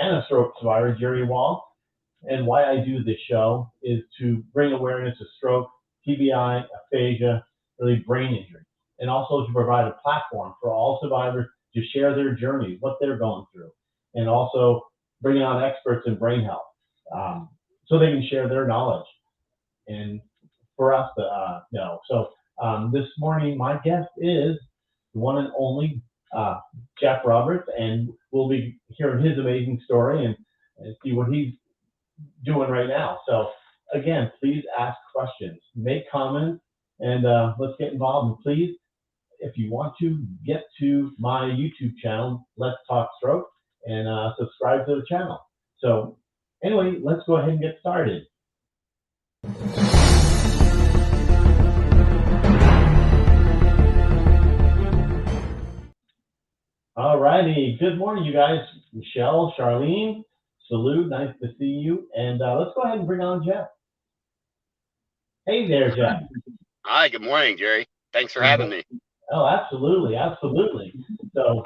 and a stroke survivor, Jerry Wall. And why I do this show is to bring awareness of stroke, TBI, aphasia, really brain injury, and also to provide a platform for all survivors to share their journeys, what they're going through, and also bringing on experts in brain health so they can share their knowledge and for us to know. So this morning, my guest is the one and only Jeff Roberts, and we'll be hearing his amazing story and see what he's doing right now. So again, please ask questions, make comments, and let's get involved. And please, if you want to, get to my YouTube channel, Let's Talk Stroke, and subscribe to the channel. So anyway, let's go ahead and get started. All righty. Good morning, you guys. Michelle, Charlene, salute. Nice to see you. And let's go ahead and bring on Jeff. Hey there, Jeff. Hi, good morning, Jerry. Thanks for having me. Oh, absolutely, absolutely. So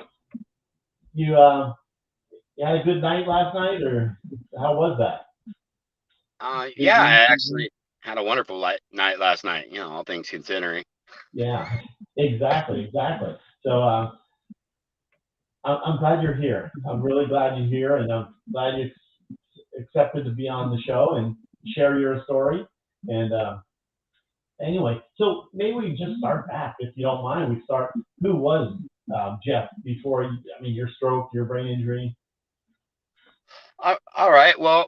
you had a good night last night, or how was that? Yeah, I actually had a wonderful night last night, all things considering. Yeah, exactly. So I'm glad you're here. I'm really glad you're here, and I'm glad you accepted to be on the show and share your story. And anyway, so maybe we just start back, if you don't mind. We start. Who was Jeff before? Your stroke, your brain injury. All right. Well,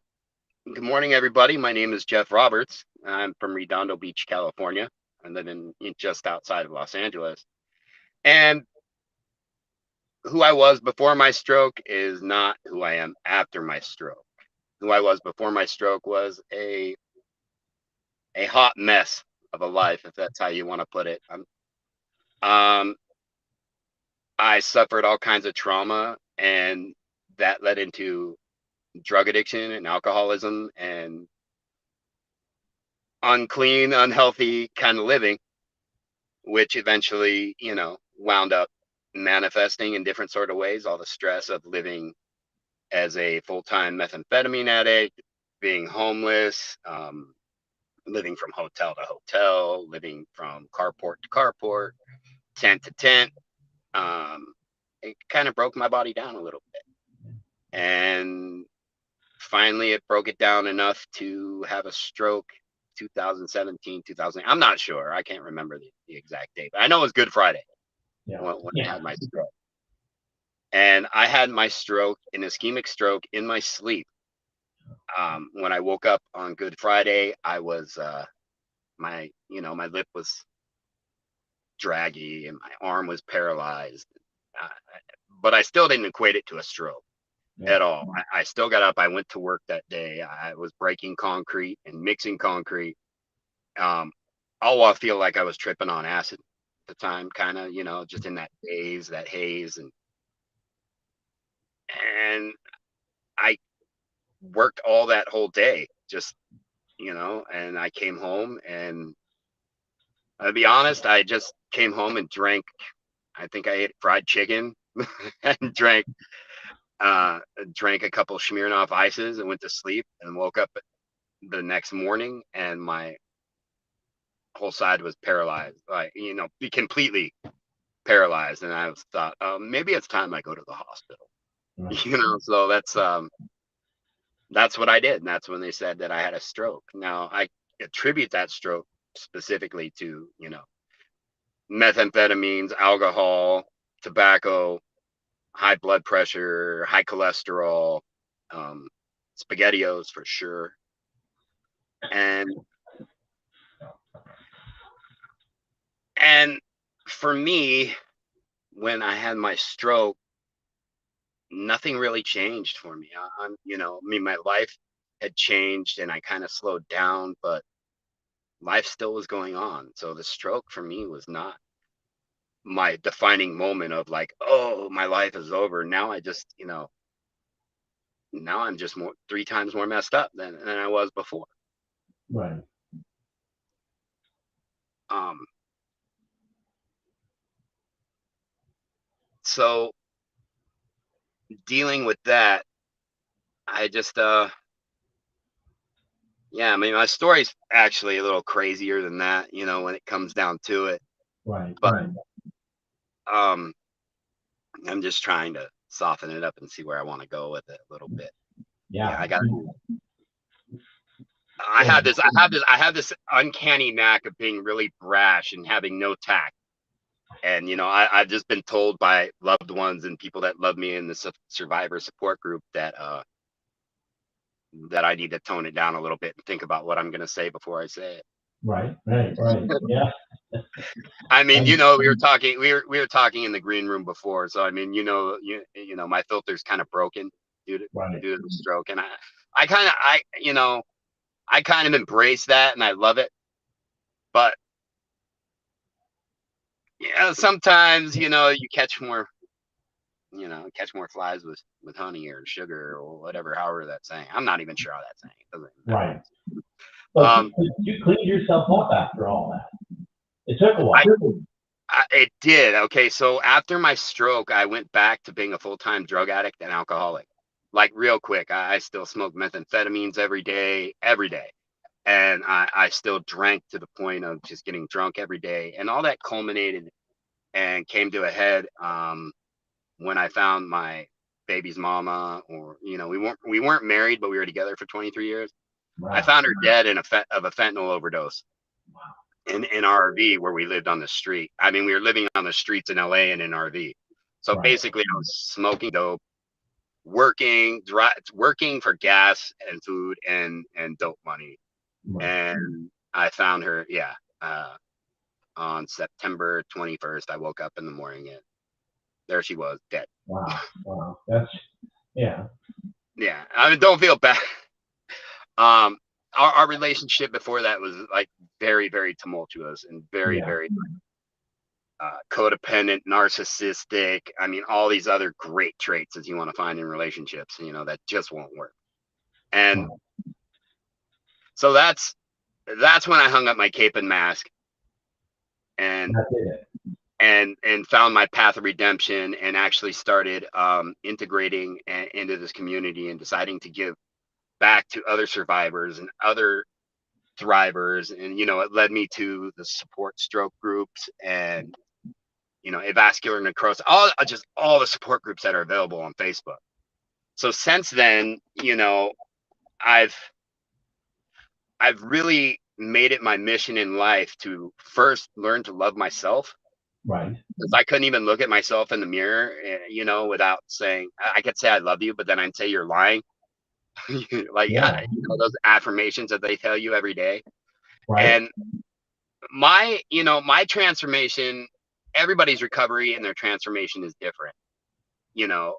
good morning, everybody. My name is Jeff Roberts. I'm from Redondo Beach, California. I live in just outside of Los Angeles. And who I was before my stroke is not who I am after my stroke. Who I was before my stroke was a hot mess of a life, if that's how you want to put it. I suffered all kinds of trauma, and that led into drug addiction and alcoholism and unclean, unhealthy kind of living, which eventually, wound up manifesting in different sort of ways. All the stress of living as a full-time methamphetamine addict, being homeless, living from hotel to hotel, living from carport to carport, tent to tent. It kind of broke my body down a little bit. And finally, it broke it down enough to have a stroke 2017, 2000. I'm not sure. I can't remember the exact date. But I know it was Good Friday when I had my stroke. And I had my stroke, an ischemic stroke, in my sleep. When I woke up on Good Friday, I was my lip was draggy and my arm was paralyzed. But I still didn't equate it to a stroke at all. I still got up. I went to work that day. I was breaking concrete and mixing concrete. All while I feel like I was tripping on acid at the time, kind of, just in that haze. And I worked all that whole day, just, and I came home, and I'll be honest, I just came home and drank. I think I ate fried chicken and drank a couple Smirnoff ices and went to sleep and woke up the next morning, and my whole side was paralyzed, be completely paralyzed. And I thought, maybe it's time I go to the hospital. So that's what I did. And that's when they said that I had a stroke. Now I attribute that stroke specifically to, methamphetamines, alcohol, tobacco, high blood pressure, high cholesterol, SpaghettiOs for sure. And for me, when I had my stroke, nothing really changed for me. My life had changed and I kind of slowed down, but life still was going on. So the stroke for me was not my defining moment of like, oh, my life is over. Now I just, now I'm just 3 times more messed up than I was before. Right. So dealing with that, I just, yeah, I mean, my story's actually a little crazier than that, you know, when it comes down to it. Right, But right. um, I'm just trying to soften it up and see where I want to go with it a little bit. Yeah, Yeah. I got. Go ahead. I have this uncanny knack of being really brash and having no tact. And you know, I've just been told by loved ones and people that love me in the survivor support group that I need to tone it down a little bit and think about what I'm going to say before I say it. Right, right, right. Yeah. I mean, you And, know, we were talking in the green room before, so I mean, you know, my filter's kind of broken right, due to the stroke, and you know, I kind of embrace that and I love it, but yeah, sometimes you know catch more flies with honey or sugar or whatever, however that's saying. I'm not even sure how that's saying. It doesn't matter. right. But you cleaned yourself up after all that. It took a while. It did. Okay, so after my stroke, I went back to being a full-time drug addict and alcoholic. Like real quick, I still smoke methamphetamines every day. And I still drank to the point of just getting drunk every day. And all that culminated and came to a head when I found my baby's mama, or you know, we weren't married, but we were together for 23 years. I Wow. found her dead of a fentanyl overdose in our RV where we lived on the street. I mean, we were living on the streets in LA in an RV. So Right, basically, I was smoking dope, working for gas and food and dope money. right. And I found her, yeah, on September 21st. I woke up in the morning and there she was, dead. Wow, wow. That's, yeah, Yeah, I mean, don't feel bad. Um, our relationship before that was like very, very tumultuous and very, yeah. very codependent, narcissistic. I mean, all these other great traits as you want to find in relationships, you know, that just won't work. And Wow. so that's when I hung up my cape and mask and That did it. and found my path of redemption and actually started integrating into this community and deciding to give back to other survivors and other thrivers. And you know, it led me to the support stroke groups and you know, avascular necrosis, all the support groups that are available on Facebook. So since then, you know, I've I've really made it my mission in life to first learn to love myself, Right. because I couldn't even look at myself in the mirror, you know, without saying I could say I love you, but then I'd say you're lying. Like Yeah. you know, those affirmations that they tell you every day. Right. And my transformation, everybody's recovery and their transformation is different. You know,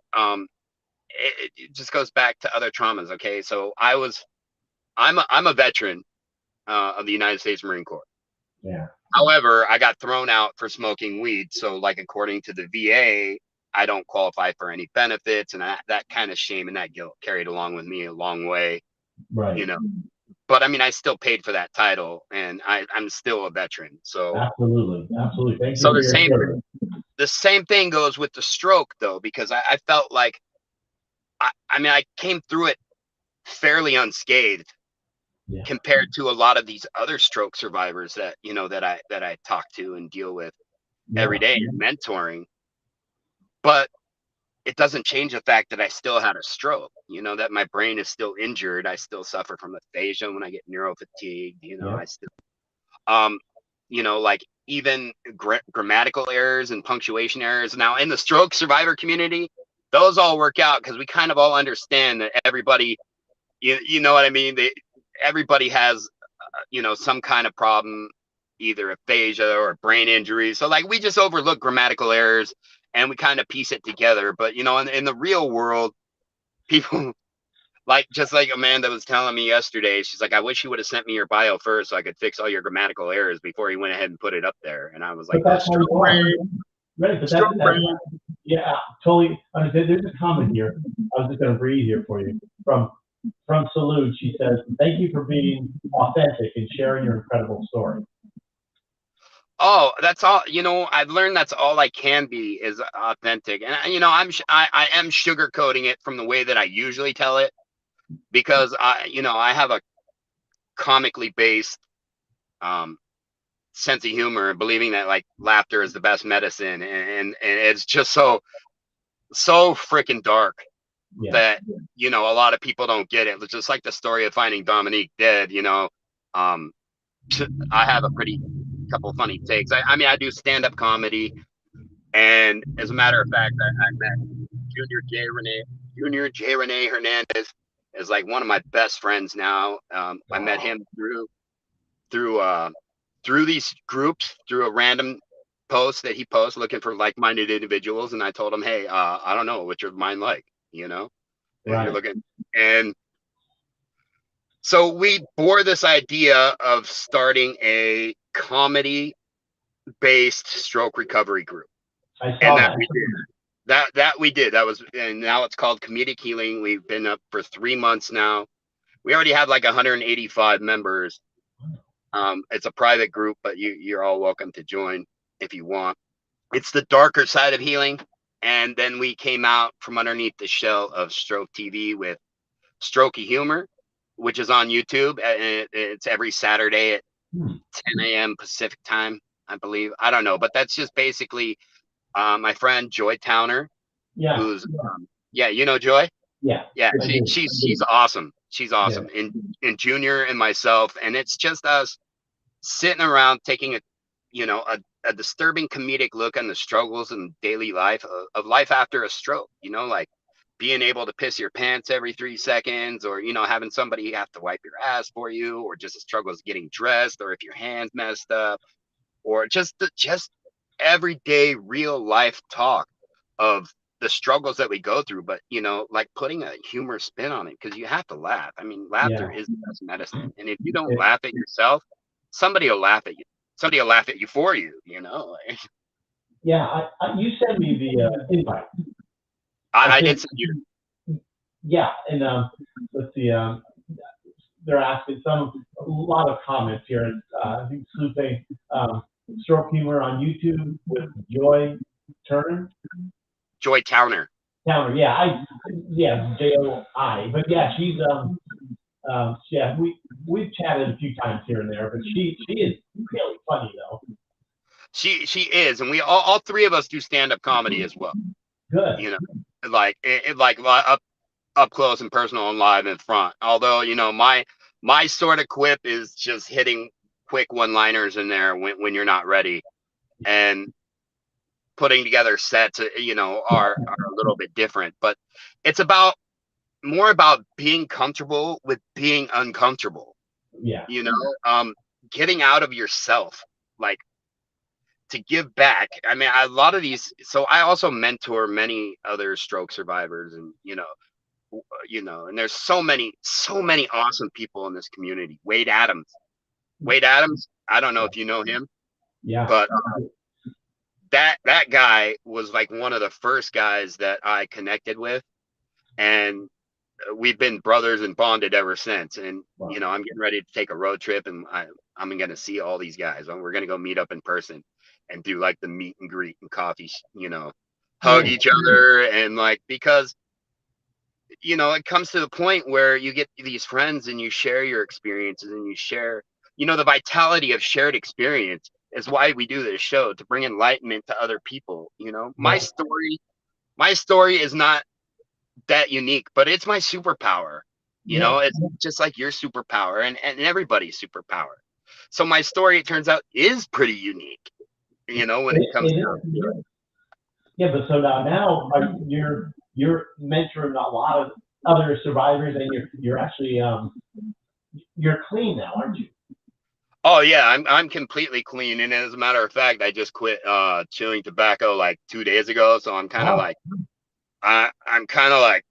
it just goes back to other traumas. Okay, so I'm a veteran of the United States Marine Corps. Yeah. However, I got thrown out for smoking weed. So, like according to the VA, I don't qualify for any benefits, and that kind of shame and that guilt carried along with me a long way. You Right. know, but I mean, I still paid for that title, and I'm still a veteran. Absolutely. Absolutely. Thank you So for your service. the same thing goes with the stroke though, because I felt like I mean I came through it fairly unscathed Yeah. compared to a lot of these other stroke survivors that you know that I talk to and deal with every Yeah. day in mentoring. But it doesn't change the fact that I still had a stroke, you know, that my brain is still injured. I still suffer from aphasia when I get neurofatigued, you know, Yeah. I still um you know, like even grammatical errors and punctuation errors. Now in the stroke survivor community, those all work out because we kind of all understand that everybody, you know what I mean? Everybody has, you know, some kind of problem, either aphasia or brain injury. So like we just overlook grammatical errors and we kind of piece it together. But you know, in the real world, people like just like Amanda was telling me yesterday, she's like, I wish you would have sent me your bio first so I could fix all your grammatical errors before you went ahead and put it up there. And I was But like, oh, that's how stroke you are. brain, Right. But stroke that's brain. yeah, totally understand. There's a comment here. I was just going to read here for you from Salute. She says, "Thank you for being authentic and sharing your incredible story." Oh, that's all. You know, I've learned that's all I can be is authentic. And you know, I am sugarcoating it from the way that I usually tell it. because I have a comically based sense of humor, and believing that like laughter is the best medicine, and it's just so freaking dark Yeah. that a lot of people don't get it. It's just like the story of finding Dominique dead. Um, I have a pretty couple funny takes. I mean, I do stand up comedy, and as a matter of fact, I met Junior J Rene Hernandez is like one of my best friends now. I met Wow. him through through these groups, through a random post that he posts looking for like-minded individuals, and I told him, hey, I don't know what's your mind like, and you're Right. looking, and so we bore this idea of starting a comedy based stroke recovery group, I and saw that. that we did. That was, and now it's called Comedic Healing. We've been up for 3 months now. We already have like 185 members. It's a private group, but you're all welcome to join if you want. It's the darker side of healing. And then we came out from underneath the shell of Stroke TV with Strokey Humor, which is on YouTube. And it's every Saturday at Hmm. 10 a.m. Pacific time, I believe. I don't know, but that's just basically my friend Joy Towner, Yeah. who's yeah, Joy. Yeah. Yeah, I do. she's awesome. She's Yeah. awesome, and Junior and myself, and it's just us sitting around taking a disturbing comedic look on the struggles and daily life of life after a stroke. Like being able to piss your pants every 3 seconds, or having somebody have to wipe your ass for you, or just the struggles getting dressed, or if your hand's messed up, or just everyday real life talk of the struggles that we go through, but like putting a humor spin on it, because you have to laugh. I mean, laughter Yeah. is the best medicine, and if you don't It, laugh at yourself, somebody will laugh at you. Somebody will laugh at you for you. Like, yeah. You sent me the invite. I I think. did send you. Yeah. And let's see. They're asking a lot of comments here. I think Sue saying stroke humor on YouTube with Joy Turner. Joy Towner. Towner. Yeah, Joi. But yeah, she's yeah, we've chatted a few times here and there, but she is really funny though. She is, and we all three of us do stand up comedy as well. Good. You know, like like up close and personal and live in front. Although my sort of quip is just hitting quick one-liners in there when you're not ready, and putting together sets are a little bit different. But it's more about being comfortable with being uncomfortable. Yeah. You know, getting out of yourself, like to give back. I mean, a lot of these. So I also mentor many other stroke survivors, and and there's so many awesome people in this community. Wade Adams. I don't know if you know him, Yeah. but that guy was like one of the first guys that I connected with, and we've been brothers and bonded ever since. And Wow. I'm getting ready to take a road trip, and I'm going to see all these guys. We're going to go meet up in person and do like the meet and greet and coffee, hug Nice. each other, and like, because it comes to the point where you get these friends and you share your experiences, and you share, the vitality of shared experience is why we do this show, to bring enlightenment to other people. My Right. story is not that unique, but it's my superpower. Yeah. It's just like your superpower, and everybody's superpower. So my story, it turns out, is pretty unique, when it comes It down is. to it. Yeah, but so now you're mentoring a lot of other survivors, and you're actually you're clean now, aren't you? Oh yeah, I'm completely clean, and as a matter of fact, I just quit chewing tobacco like 2 days ago. So I'm kind of Oh, like I'm kind of like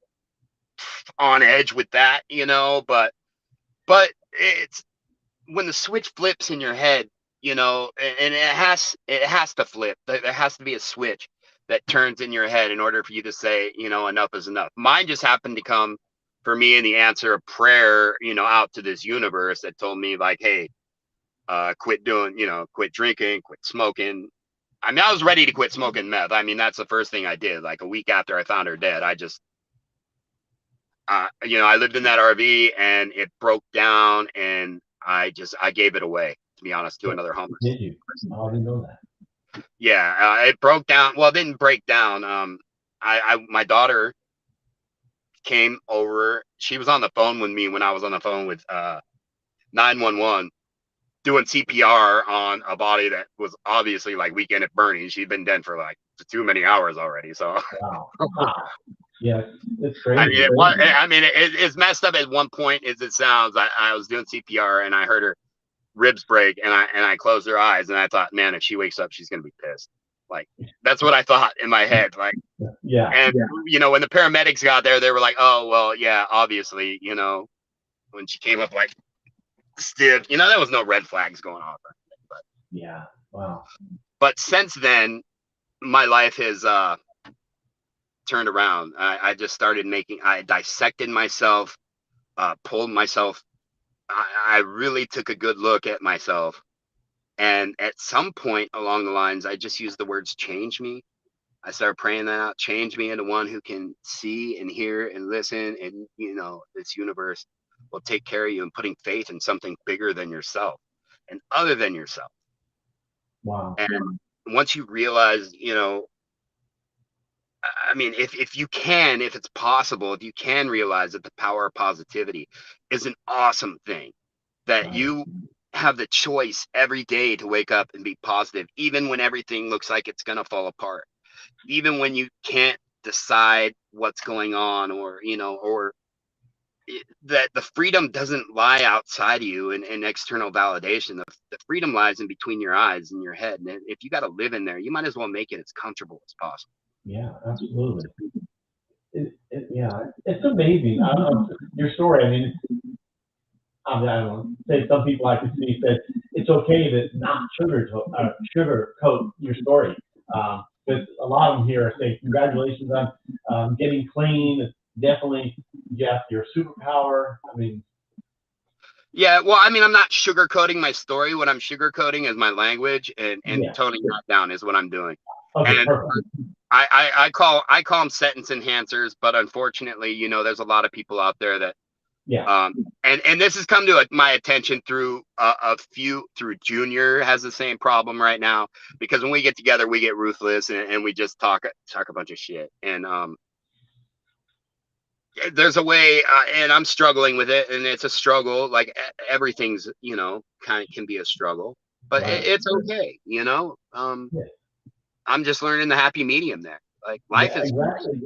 on edge with that, but it's when the switch flips in your head, and it has to flip. There has to be a switch that turns in your head in order for you to say, enough is enough. Mine just happened to come for me in the answer of prayer, out to this universe that told me like, hey, quit doing, quit drinking, quit smoking. I mean, I was ready to quit smoking meth. I mean, that's the first thing I did. Like a week after I found her dead, I just, you know, I lived in that RV and it broke down, and I gave it away, to be honest, to another homeless. Did you? Oh, I didn't know that. Yeah, it broke down. Well, it didn't break down. My daughter came over. She was on the phone with me when I was on the phone with 911, doing CPR on a body that was obviously like weekend at Bernie's. She'd been dead for like too many hours already. So Wow. Wow. Yeah, it's crazy. I mean, it's messed up at one point as it sounds. I was doing CPR and I heard her ribs break, and I closed her eyes, and I thought, man, if she wakes up, she's gonna be pissed. Like, that's what I thought in my head. Like, yeah. And you know, when the paramedics got there, they were like, oh well, yeah, obviously, you know, when she came up like stiff, you know, there was no red flags going on. But yeah. Wow. But since then, my life has turned around. I just started I dissected myself, pulled myself. I really took a good look at myself. And at some point along the lines, I just used the words change me. I started praying that out, change me into one who can see and hear and listen. And, you know, this universe will take care of you, and putting faith in something bigger than yourself and other than yourself. Wow. And once you realize, you know, I mean, if it's possible, if you can realize that the power of positivity is an awesome thing, that you have the choice every day to wake up and be positive, even when everything looks like it's going to fall apart, even when you can't decide what's going on, or, you know, or that the freedom doesn't lie outside of you in external validation. The freedom lies in between your eyes and your head. And if you got to live in there, you might as well make it as comfortable as possible. Yeah, absolutely. Yeah, it's amazing. Your story, I mean, I don't know, say some people I could see said it's okay to not sugarcoat your story. Because a lot of them here are saying, congratulations on getting clean. It's definitely, Jeff, your superpower. I mean, yeah, well, I mean, I'm not sugarcoating my story. What I'm sugarcoating is my language, and yeah. toning that down is what I'm doing. Okay, and perfect. I call them sentence enhancers, but unfortunately, you know, there's a lot of people out there that, yeah. And this has come to my attention through through Junior has the same problem right now, because when we get together, we get ruthless, and we just talk a bunch of shit. And there's a way, and I'm struggling with it, and it's a struggle. Like everything's, you know, kind of can be a struggle, but Right. it's okay, you know. Yeah. I'm just learning the happy medium there. Like life is exactly.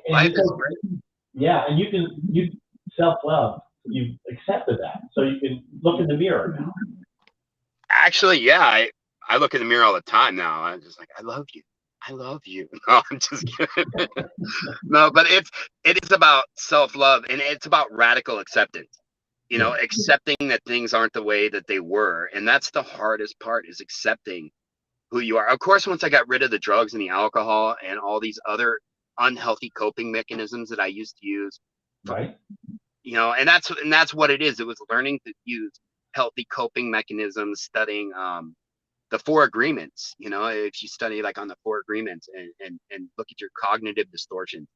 Life is great. Yeah, and you self-love. You've accepted that, so you can look in the mirror now. Actually, yeah, I look in the mirror all the time now. I'm just like, I love you. I love you. No, I'm just kidding. No, but it is about self-love, and it's about radical acceptance. You know, accepting that things aren't the way that they were. And that's the hardest part, is accepting who you are. Of course, once I got rid of the drugs and the alcohol and all these other unhealthy coping mechanisms that I used to use, right? You know, and that's what it is. It was learning to use healthy coping mechanisms, studying the 4 agreements. You know, if you study like on the 4 agreements, and look at your cognitive distortion,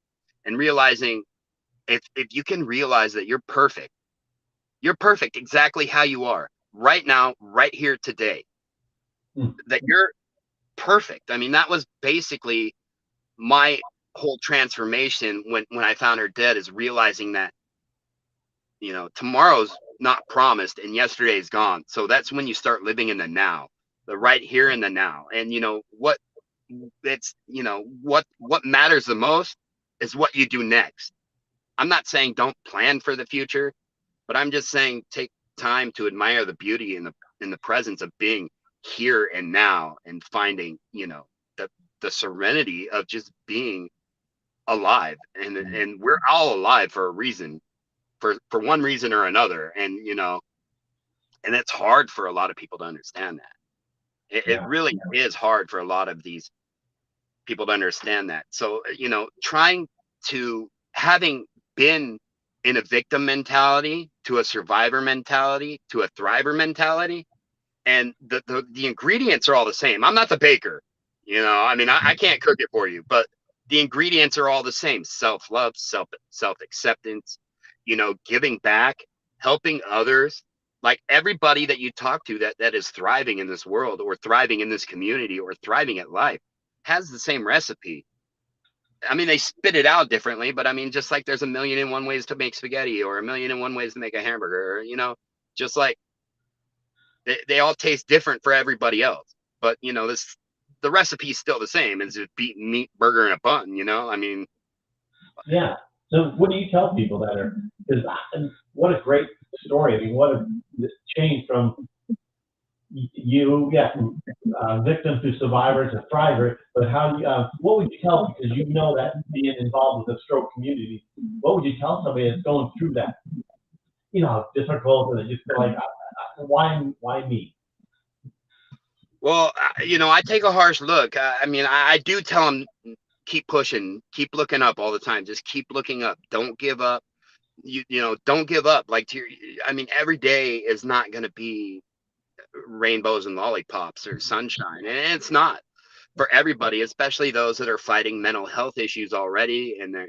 and realizing if you can realize that you're perfect exactly how you are right now, right here today, that you're perfect. I mean, that was basically my whole transformation when I found her dead, is realizing that, you know, tomorrow's not promised and yesterday's gone. So that's when you start living in the now, the right here and the now. And you know what, it's, you know, what matters the most is what you do next. I'm not saying don't plan for the future, but I'm just saying take time to admire the beauty in the presence of being here and now, and finding, you know, the serenity of just being alive. And we're all alive for a reason, for one reason or another. And you know, and it's hard for a lot of people to understand that. It really is hard for a lot of these people to understand that. So, you know, having been in a victim mentality to a survivor mentality to a thriver mentality, and the ingredients are all the same. I'm not the baker, you know, I mean, I can't cook it for you, but the ingredients are all the same: self-love, self-acceptance, giving back, helping others. Like everybody that you talk to that is thriving in this world or thriving in this community or thriving at life has the same recipe. I mean, they spit it out differently, but I mean, just like there's a million and one ways to make spaghetti or a million and one ways to make a hamburger, or, just like they all taste different for everybody else. But, the recipe's still the same. It's just beet, meat, burger, and a bun, I mean. Yeah. So what do you tell people that are, because what a great story. I mean, what a change from from victim to survivor to thriver. But how do you, what would you tell, because that being involved with the stroke community, what would you tell somebody that's going through that, difficult, and just feel like, why me? Well, I take a harsh look. I mean, I do tell them, keep pushing, keep looking up all the time. Just keep looking up. Don't give up. Don't give up. Like, I mean, every day is not going to be rainbows and lollipops or sunshine. And it's not for everybody, especially those that are fighting mental health issues already. And their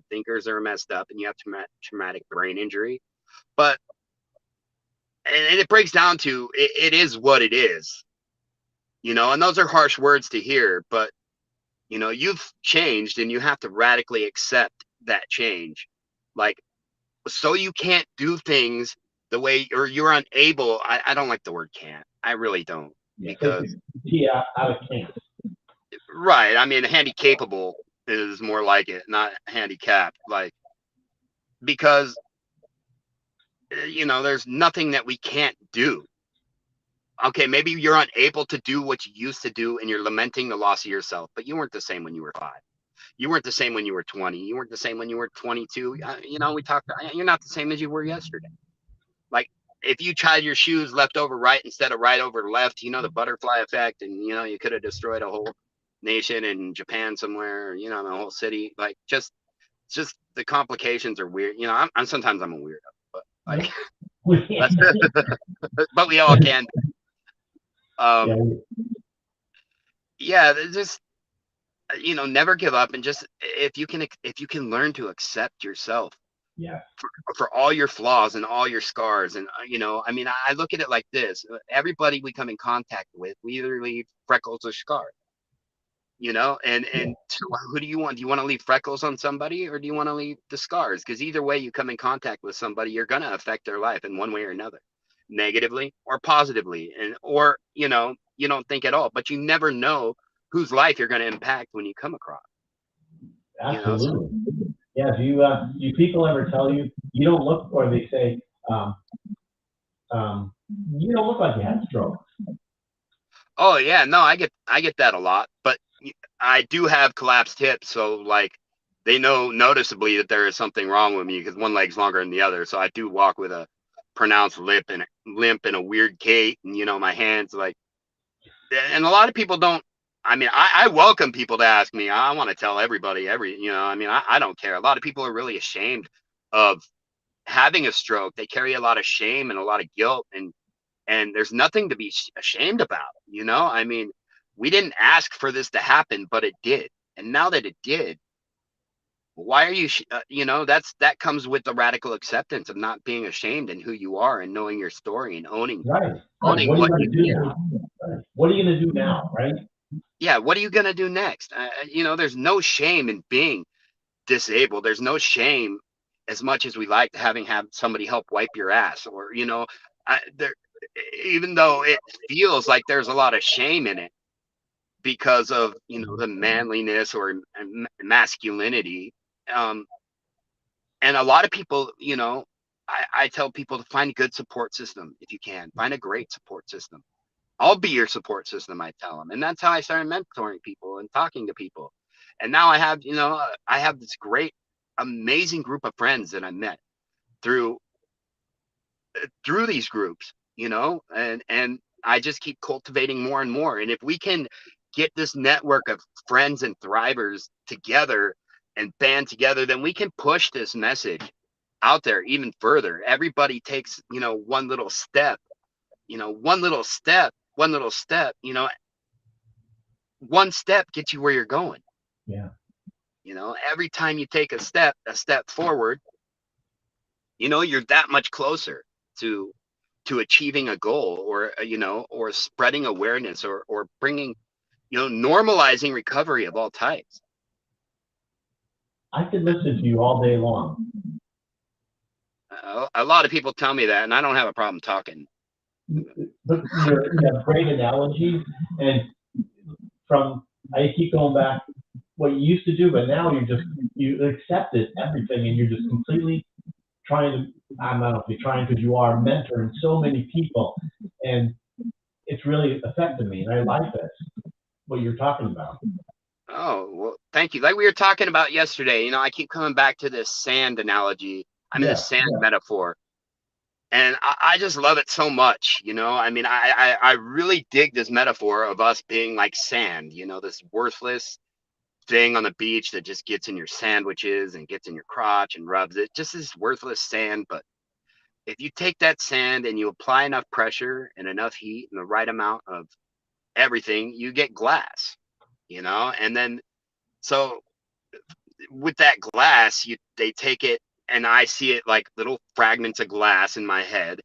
thinkers are messed up and you have traumatic brain injury. But, and it breaks down to, it is what it is, and those are harsh words to hear, but you've changed and you have to radically accept that change. Like, so you can't do things the way, or you're unable. I don't like the word can't. I really don't. Yeah, Because out of can't. Right. I mean, handicapable is more like it, not handicapped. Like, because, there's nothing that we can't do. Okay, maybe you're unable to do what you used to do and you're lamenting the loss of yourself, but you weren't the same when you were 5. You weren't the same when you were 20. You weren't the same when you were 22. We talked, you're not the same as you were yesterday. Like, if you tried your shoes left over right instead of right over left, the butterfly effect, and, you could have destroyed a whole nation in Japan somewhere, the whole city. Like, just the complications are weird. I'm sometimes I'm a weirdo, but like, but we all can. Yeah, just, never give up, and just, if you can learn to accept yourself, for all your flaws and all your scars, and I mean, I look at it like this: everybody we come in contact with, we either leave freckles or scars, and so who do you want? Do you want to leave freckles on somebody, or do you want to leave the scars? Because either way you come in contact with somebody, you're going to affect their life in one way or another, negatively or positively, or you don't think at all, but you never know whose life you're going to impact when you come across. Absolutely. Yeah. Do people ever tell you don't look, or they say, you don't look like you had a stroke? Oh yeah, no, I get that a lot, but I do have collapsed hips, so like, they know noticeably that there is something wrong with me because one leg's longer than the other. So I do walk with a pronounced limp and a weird gait, and my hands, like, and a lot of people don't. I mean, I welcome people to ask me. I want to tell everybody, I mean, I don't care. A lot of people are really ashamed of having a stroke. They carry a lot of shame and a lot of guilt, and there's nothing to be ashamed about. I mean, we didn't ask for this to happen, but it did. And now that it did, why are you, that comes with the radical acceptance of not being ashamed in who you are and knowing your story and owning What are you going to do? What are you going to do now? Right? Yeah. What are you going to do next? There's no shame in being disabled. There's no shame, as much as we like having somebody help wipe your ass, or, there, even though it feels like there's a lot of shame in it because of, the manliness or masculinity. And a lot of people, I tell people to find a good support system. If you can find a great support system, I'll be your support system, I tell them. And that's how I started mentoring people and talking to people. And now I have this great, amazing group of friends that I met through these groups, and I just keep cultivating more and more. And if we can get this network of friends and thrivers together and band together, then we can push this message out there even further. Everybody takes, one little step, one step gets you where you're going. Yeah. Every time you take a step forward, you're that much closer to achieving a goal, or or spreading awareness, or bringing, normalizing recovery of all types. I could listen to you all day long. A lot of people tell me that, and I don't have a problem talking. But you have great analogies, and I keep going back what you used to do, but now you accepted everything, and you're just completely trying to. I'm not know if you're trying, because you are mentoring so many people, and it's really affected me, and I like this, what you're talking about. Oh, well, thank you. Like we were talking about yesterday, I keep coming back to this sand analogy. I mean, this sand metaphor. And I just love it so much, I mean, I really dig this metaphor of us being like sand, this worthless thing on the beach that just gets in your sandwiches and gets in your crotch and rubs it. Just this worthless sand. But if you take that sand and you apply enough pressure and enough heat and the right amount of everything, you get glass, and then so with that glass, they take it, and I see it like little fragments of glass in my head,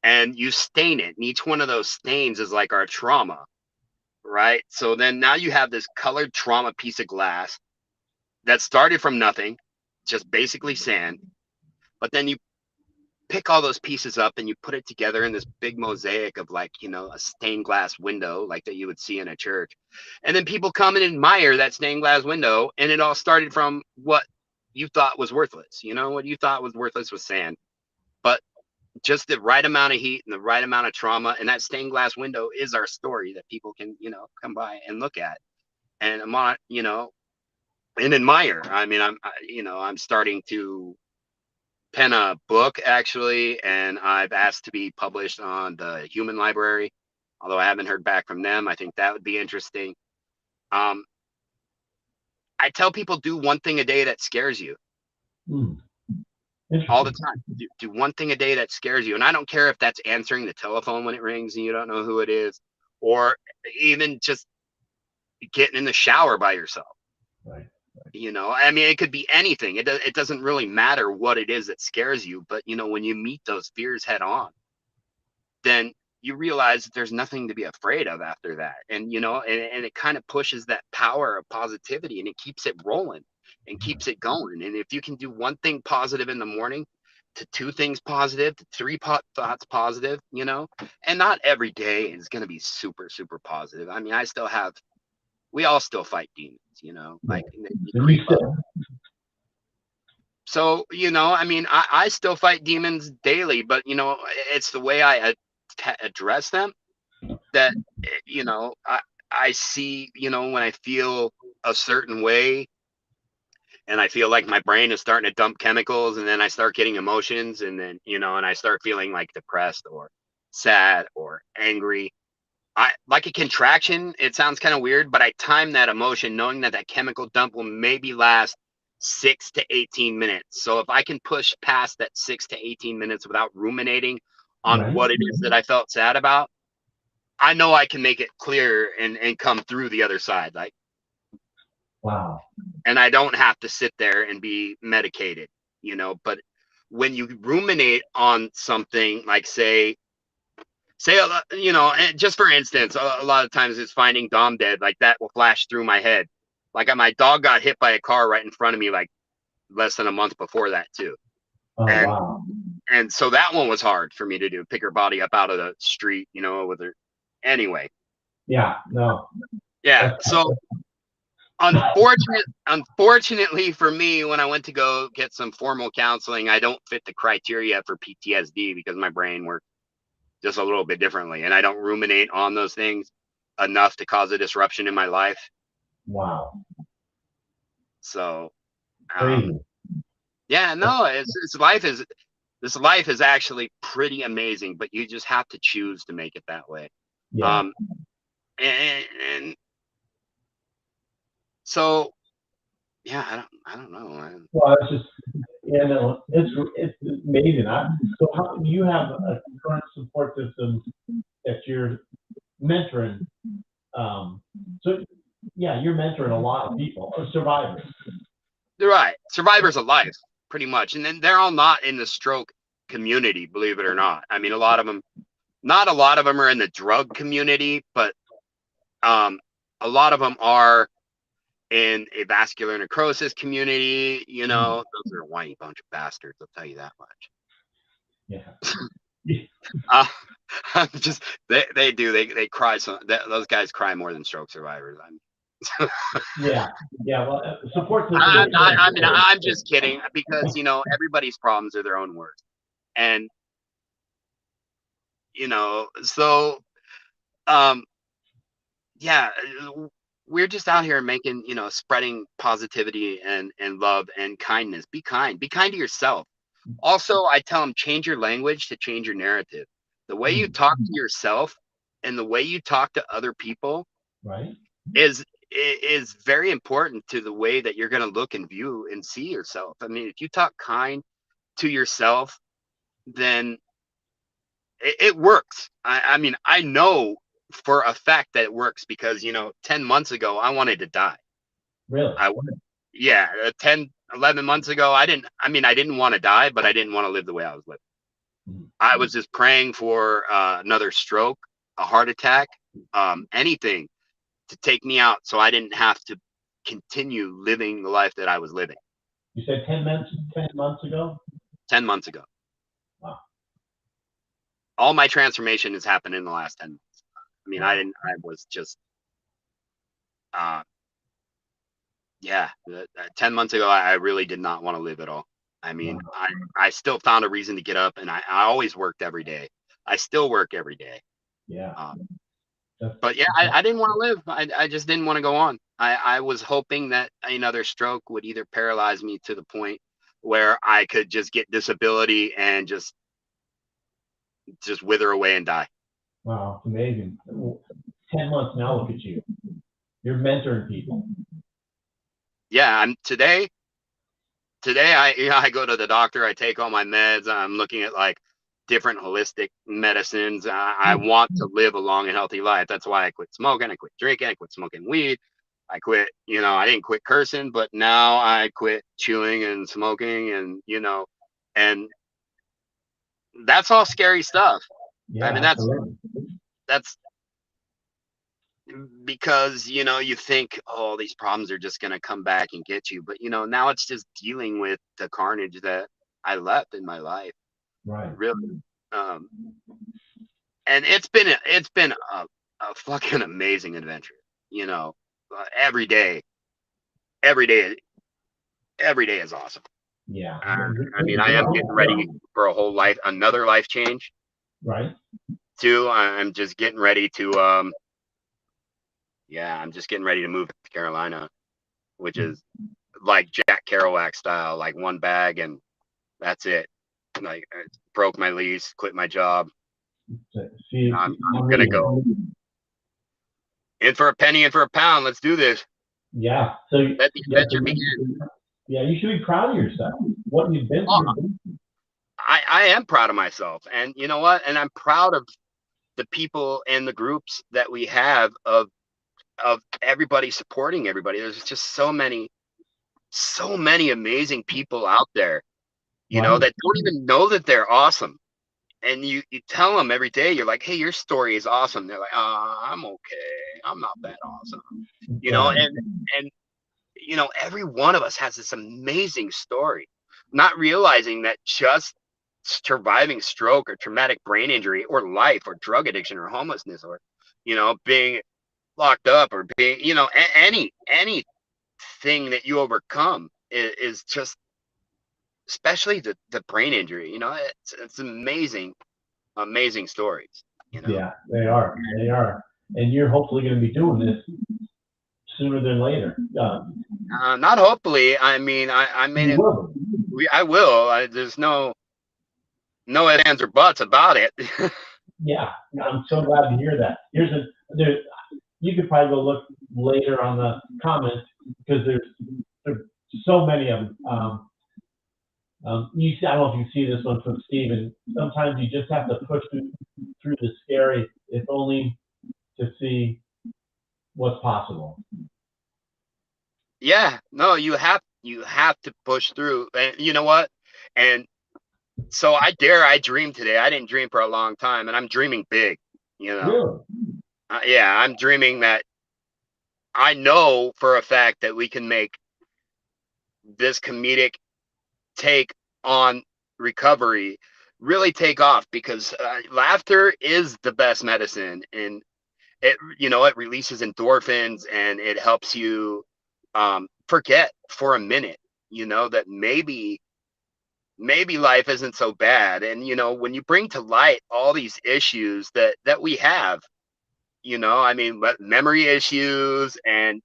and you stain it, and each one of those stains is like our trauma, right? So then now you have this colored trauma piece of glass that started from nothing, just basically sand, but then you pick all those pieces up and you put it together in this big mosaic of, like, a stained glass window like that you would see in a church. And then people come and admire that stained glass window, and it all started from what you thought was worthless. What you thought was worthless was sand, but just the right amount of heat and the right amount of trauma, and that stained glass window is our story that people can, come by and look at, and and admire. I mean, I'm starting to pen a book, actually, and I've asked to be published on the Human Library, although I haven't heard back from them. I think that would be interesting. I tell people, do one thing a day that scares you. All the time. Do one thing a day that scares you. And I don't care if that's answering the telephone when it rings and you don't know who it is, or even just getting in the shower by yourself. Right. I mean, it could be anything. It doesn't really matter what it is that scares you. But, when you meet those fears head on, then you realize that there's nothing to be afraid of after that. And, and it kind of pushes that power of positivity, and it keeps it rolling and keeps it going. And if you can do one thing positive in the morning, to two things positive, to three thoughts positive, and not every day is going to be super, super positive. I mean, we all still fight demons, like they creep up. So, I mean, I still fight demons daily, but, it's the way I address them that, I see, when I feel a certain way and I feel like my brain is starting to dump chemicals, and then I start getting emotions, and then, and I start feeling like depressed or sad or angry. I like a contraction. It sounds kind of weird, but I time that emotion knowing that chemical dump will maybe last 6 to 18 minutes. So if I can push past that 6 to 18 minutes without ruminating on what it is that I felt sad about, I know I can make it clear and come through the other side. Like, wow. And I don't have to sit there and be medicated, but when you ruminate on something, like say, and just for instance, a lot of times it's Finding Dom dead, like that will flash through my head. Like my dog got hit by a car right in front of me, like less than a month before that too. Oh, wow. And so that one was hard for me to do, pick her body up out of the street, with her. Anyway. Yeah, no. Yeah. So unfortunately for me, when I went to go get some formal counseling, I don't fit the criteria for PTSD because my brain works just a little bit differently, and I don't ruminate on those things enough to cause a disruption in my life. Wow. So, yeah, no, this life is actually pretty amazing, but you just have to choose to make it that way. Yeah. And so, yeah, I don't know, man. Well, it's just, it's amazing. So how you have a current support system that you're mentoring? So yeah, you're mentoring a lot of people, survivors. They're right, survivors of life, pretty much, and then they're all not in the stroke community, believe it or not. I mean, not a lot of them are in the drug community, but a lot of them are in a vascular necrosis community. You know, those are a whiny bunch of bastards, I'll tell you that much. Yeah. I'm just they cry. Those guys cry more than stroke survivors. Yeah. Well, support system. I mean, I'm just kidding, because you know, everybody's problems are their own worst, and you know, so yeah, we're just out here making, you know, spreading positivity and love and kindness. Be kind to yourself. Also, I tell them, change your language to change your narrative. The way you talk to yourself and the way you talk to other people, right, is very important to the way that you're going to look and view and see yourself. I mean, if you talk kind to yourself, then it works. I mean, I know for a fact that it works, because, you know, 10 months ago, I wanted to die. really? Yeah, 10, 11 months ago, I didn't want to die, but I didn't want to live the way I was living. I was just praying for another stroke, a heart attack, anything to take me out, so I didn't have to continue living the life that I was living. You said 10 months ago? 10 months ago. Wow. All my transformation has happened in the last 10 months. I mean, I was just, yeah, 10 months ago, I really did not want to live at all. I mean, wow. I still found a reason to get up, and I always worked every day. I still work every day. Yeah. But yeah, I didn't want to live. I just didn't want to go on. I was hoping that another stroke would either paralyze me to the point where I could just get disability and just wither away and die. Wow, it's amazing. 10 months now, look at you. You're mentoring people. Yeah, today I go to the doctor, I take all my meds, I'm looking at like different holistic medicines. I want to live a long and healthy life. That's why I quit smoking, I quit drinking, I quit smoking weed. I quit, you know, I didn't quit cursing, but now I quit chewing and smoking, and, you know, and that's all scary stuff. Yeah, I mean, that's because, you know, you think, oh, these problems are just going to come back and get you. But, you know, now it's just dealing with the carnage that I left in my life. Right. Really. And it's been a fucking amazing adventure. You know, every day is awesome. Yeah. I mean, I am getting ready for another life change. Right. Too. I'm just getting ready to, I'm just getting ready to move to Carolina, which is like Jack Kerouac style, like one bag and that's it. Like, I broke my lease, quit my job. I'm gonna go in for a penny, in for a pound. Let's do this. Yeah. So let the adventure begin. Yeah, you should be proud of yourself. What you've been through. I am proud of myself, and you know what? And I'm proud of the people and the groups that we have of everybody supporting everybody. There's just so many amazing people out there, you know, that don't even know that they're awesome. And you tell them every day, you're like, hey, your story is awesome. They're like, I'm okay. I'm not that awesome. You know, and you know, every one of us has this amazing story, not realizing that just surviving stroke or traumatic brain injury or life or drug addiction or homelessness or, you know, being locked up or being, you know, anything that you overcome is just, especially the brain injury, you know, it's amazing stories, you know. Yeah, they are. And you're hopefully going to be doing this sooner than later. Not hopefully. I mean, I mean, I will. There's no ifs, ands, or buts about it. Yeah, I'm so glad to hear that. You could probably go look later on the comments, because there's so many of them. I don't know if you see this one from Steven. Sometimes you just have to push through the scary, if only to see what's possible. Yeah, no, you have to push through, and you know what? And So I dream today. I didn't dream for a long time, and I'm dreaming big, you know. Really? Yeah, I'm dreaming that I know for a fact that we can make this comedic take on recovery really take off, because laughter is the best medicine, and it releases endorphins, and it helps you forget for a minute, that maybe life isn't so bad. And when you bring to light all these issues that we have, I mean, memory issues, and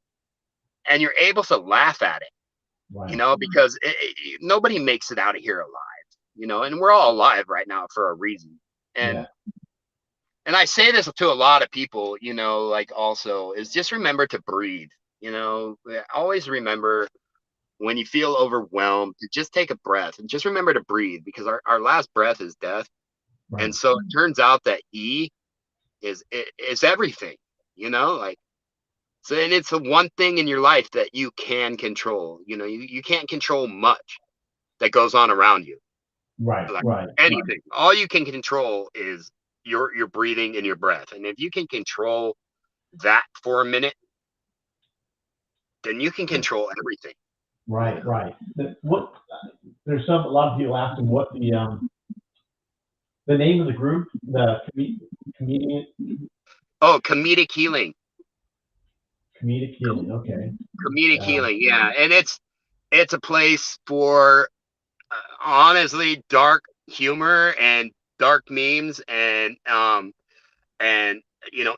you're able to laugh at it, Right. because nobody makes it out of here alive, and we're all alive right now for a reason. Yeah. And I say this to a lot of people, like, also, is just remember to breathe. Always remember, when you feel overwhelmed, to just take a breath and just remember to breathe, because our last breath is death. And Right. so it turns out that is everything, like, so. And it's the one thing in your life that you can control. You can't control much that goes on around you, Right. like Right. anything. All you can control is your breathing and your breath. And if you can control that for a minute, then you can Right. control everything. Right. Right. What? There's a lot of people asking what the name of the group, the comedian Oh, comedic healing. Okay. comedic Uh, healing. Yeah. And it's a place for, honestly, dark humor and dark memes, and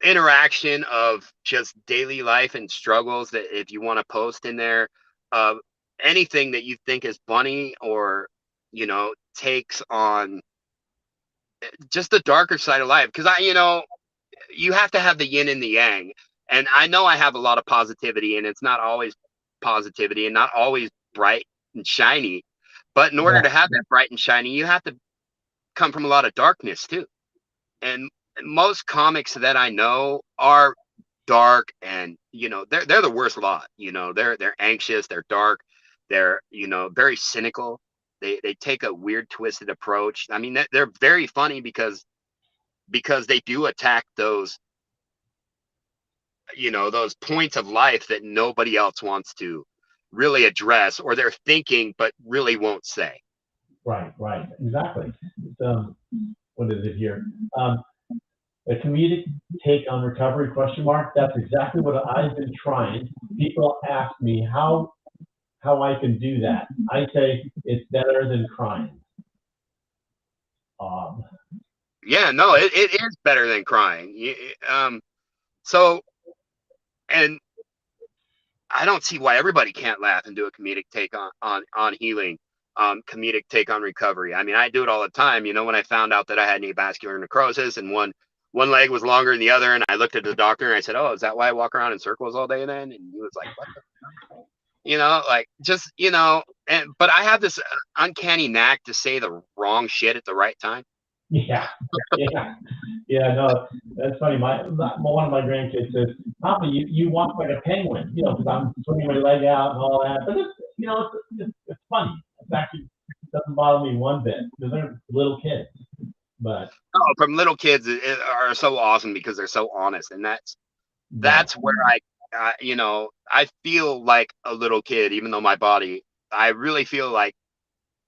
interaction of just daily life and struggles, that if you want to post in there, uh, anything that you think is funny, or takes on just the darker side of life. Because you have to have the yin and the yang. And I know I have a lot of positivity, and it's not always positivity, and not always bright and shiny. But in order yeah. to have that bright and shiny, you have to come from a lot of darkness too. And most comics that I know are dark, and they're the worst lot. They're anxious, they're dark, they're very cynical. They take a weird twisted approach. I mean, they're very funny, because they do attack those points of life that nobody else wants to really address, or they're thinking but really won't say. Right. Right. Exactly. What is it here? Um, a comedic take on recovery? Question mark. That's exactly what I've been trying. People ask me how I can do that. I say it's better than crying. Um, Yeah, no, it is better than crying. So, and I don't see why everybody can't laugh and do a comedic take on healing, comedic take on recovery. I mean, I do it all the time. When I found out that I had avascular necrosis, and one leg was longer than the other, and I looked at the doctor and I said, "Oh, is that why I walk around in circles all day then?" And he was like, "What the?" Like, just but I have this uncanny knack to say the wrong shit at the right time. yeah, yeah, yeah. No, that's funny. One of my grandkids says, "Papa, you walk like a penguin," because I'm swinging my leg out and all that. But it's funny. It's actually doesn't bother me one bit because they're little kids. But Oh, from little kids are so awesome, because they're so honest, and right, that's where I feel like a little kid, even though my body, I really feel like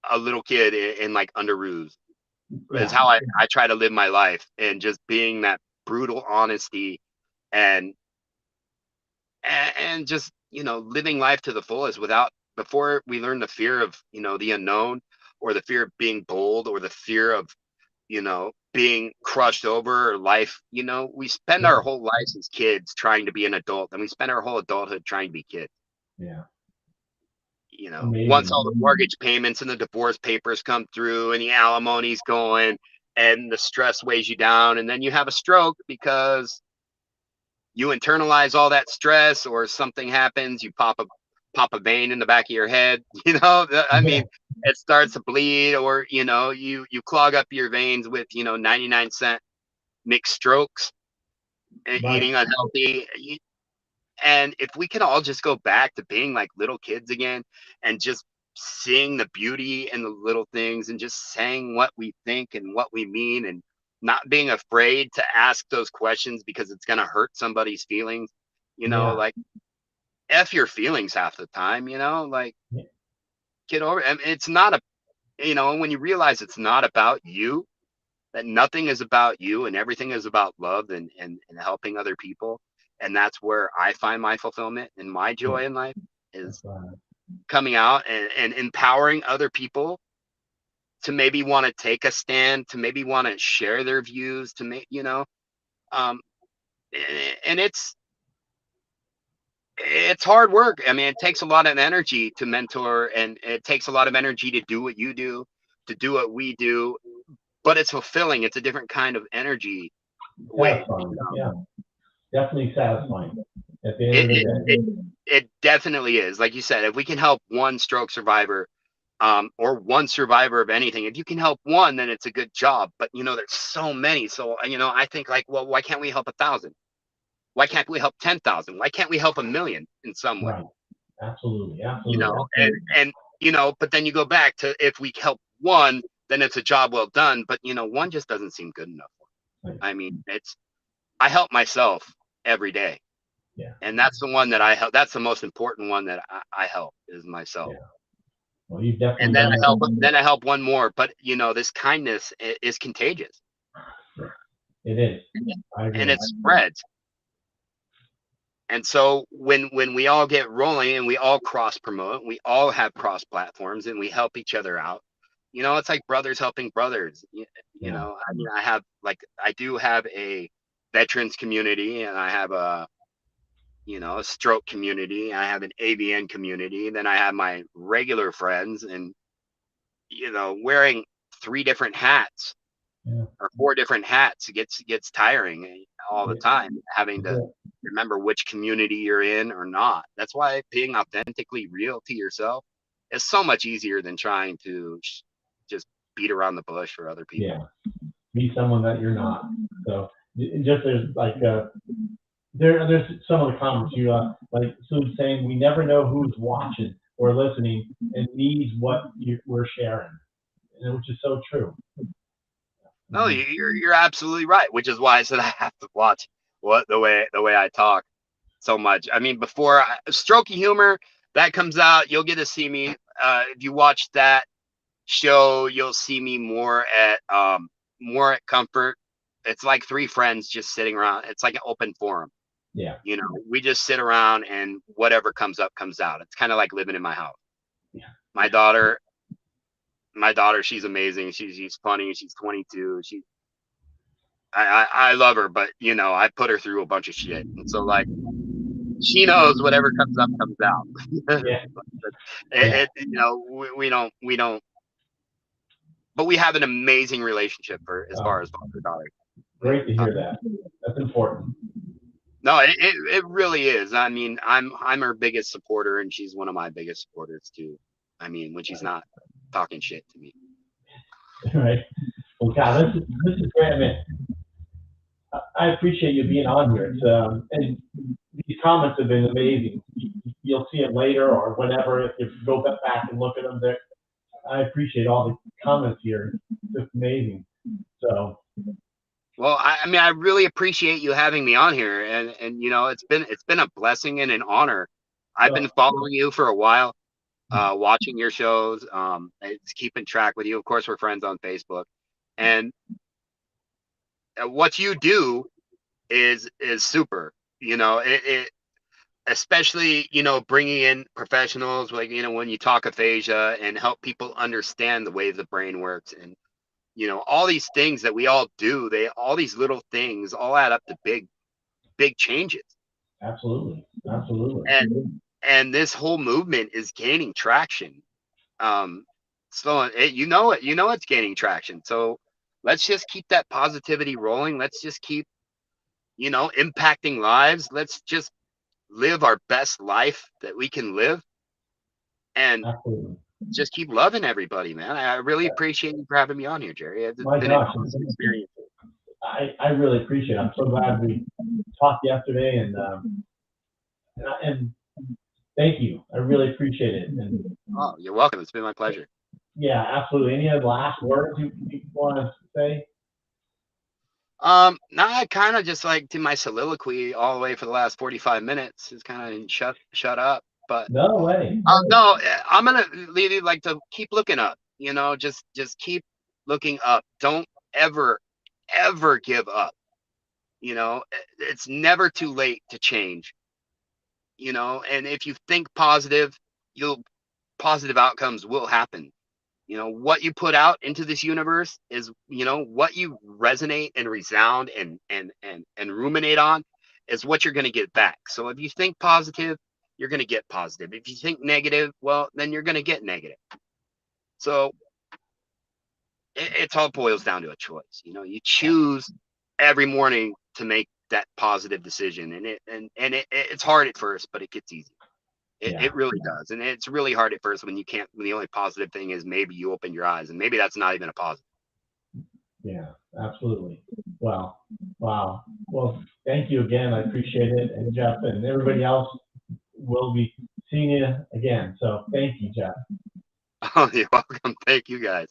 a little kid in like Underoos, is yeah, how I try to live my life, and just being that brutal honesty, and and just living life to the fullest, without, before we learn the fear of the unknown, or the fear of being bold, or the fear of being crushed over, or life. We spend yeah, our whole lives as kids trying to be an adult, and we spend our whole adulthood trying to be kids. yeah. Once Amazing. all the mortgage payments and the divorce papers come through, and the alimony's going, and the stress weighs you down, and then you have a stroke because you internalize all that stress, or something happens, you pop a vein in the back of your head. I mean, it starts to bleed, or you clog up your veins with 99-cent mixed strokes, and Right. eating unhealthy. And if we can all just go back to being like little kids again, and just seeing the beauty in the little things and just saying what we think and what we mean, and not being afraid to ask those questions because it's going to hurt somebody's feelings. Yeah. Like, F your feelings half the time, like, Yeah. get over it. I mean, it's not when you realize it's not about you, that nothing is about you and everything is about love and helping other people. And that's where I find my fulfillment and my joy in life, is coming out and empowering other people to maybe want to take a stand, to maybe want to share their views, to make, um, and it's hard work. I mean, it takes a lot of energy to mentor, and it takes a lot of energy to do what you do, to do what we do, but it's fulfilling. It's a different kind of energy way. Satisfying. Yeah. Definitely satisfying at the end It, of the it, day. it, it definitely is. Like you said, if we can help one stroke survivor, or one survivor of anything, if you can help one, then it's a good job. But there's so many. So, I think, like, well, why can't we help 1,000? Why can't we help 10,000? Why can't we help 1,000,000 in some way? Right. Absolutely. Absolutely. And but then you go back to, if we help one, then it's a job well done. But one just doesn't seem good enough. Right. I mean, I help myself every day. Yeah. And that's the one that I help. That's the most important one that I help, is myself. Yeah. Well, you've definitely And then done I help. that. Then I help one more. But this kindness is contagious. It is. I agree. And it spreads. And so when we all get rolling and we all cross promote, we all have cross platforms and we help each other out. It's like brothers helping brothers. I mean, I do have a veterans community, and I have a stroke community. I have an AVN community. Then I have my regular friends, and wearing 3 different hats, Yeah. or 4 different hats gets tiring all the time, having to remember which community you're in or not. That's why being authentically real to yourself is so much easier than trying to just beat around the bush for other people. Yeah. Be someone that you're not. So just there's like there's some of the comments you like Sue's saying, we never know who's watching or listening and needs what we're sharing, and which is so true. No, you're absolutely right. Which is why I said I have to watch the way I talk so much. I mean, before Strokey Humor, that comes out, you'll get to see me. If you watch that show, you'll see me more at Comfort. It's like 3 friends just sitting around. It's like an open forum. Yeah. We just sit around, and whatever comes up comes out. It's kind of like living in my house. Yeah. My daughter, she's amazing. She's funny. She's 22. I love her, but I put her through a bunch of shit, and so, like, she knows whatever comes up comes out. Yeah. We don't, but we have an amazing relationship as far as father daughter. Great to hear that. That's important. No, it really is. I mean, I'm her biggest supporter, and she's one of my biggest supporters too. I mean, when she's not talking shit to me. Right. Well, God, this is great. I mean, I appreciate you being on here. And these comments have been amazing. You'll see it later or whenever if you go back and look at them. I appreciate all the comments here. It's just amazing. So. Well, I mean, I really appreciate you having me on here, and it's been a blessing and an honor. I've been following you for a while, watching your shows, it's keeping track with you. Of course, we're friends on Facebook, and what you do is super. It especially bringing in professionals, like when you talk aphasia, and help people understand the way the brain works, and all these things that we all do, all these little things all add up to big changes. Absolutely. And this whole movement is gaining traction. So it's gaining traction. So let's just keep that positivity rolling. Let's just keep, impacting lives. Let's just live our best life that we can live, and just keep loving everybody, man. I really appreciate you for having me on here, Jerry. It's My been gosh, an awesome experience. I really appreciate it. I'm so glad we talked yesterday, and thank you. I really appreciate it. And Oh, you're welcome. It's been my pleasure. yeah, absolutely. Any other last words you want to say? No, I kind of just like do my soliloquy all the way for the last 45 minutes. It's kind of shut up. But No way. no, I'm gonna leave you like to keep looking up. You know, just keep looking up. Don't ever give up. You know, it's never too late to change. You know, and if you think positive, positive outcomes will happen. You know, what you put out into this universe is, you know, what you resonate and resound and ruminate on is what you're going to get back. So if you think positive, you're going to get positive. If you think negative, well, then you're going to get negative. So it all boils down to a choice. You know, you choose every morning to make that positive decision, and it's hard at first, but it gets easy. It really does. And it's really hard at first when you can't, when the only positive thing is maybe you open your eyes, and maybe that's not even a positive. Yeah, absolutely. Wow. Wow. Well, thank you again. I appreciate it. And Jeff and everybody else will be seeing you again. So thank you, Jeff. Oh, you're welcome. Thank you guys.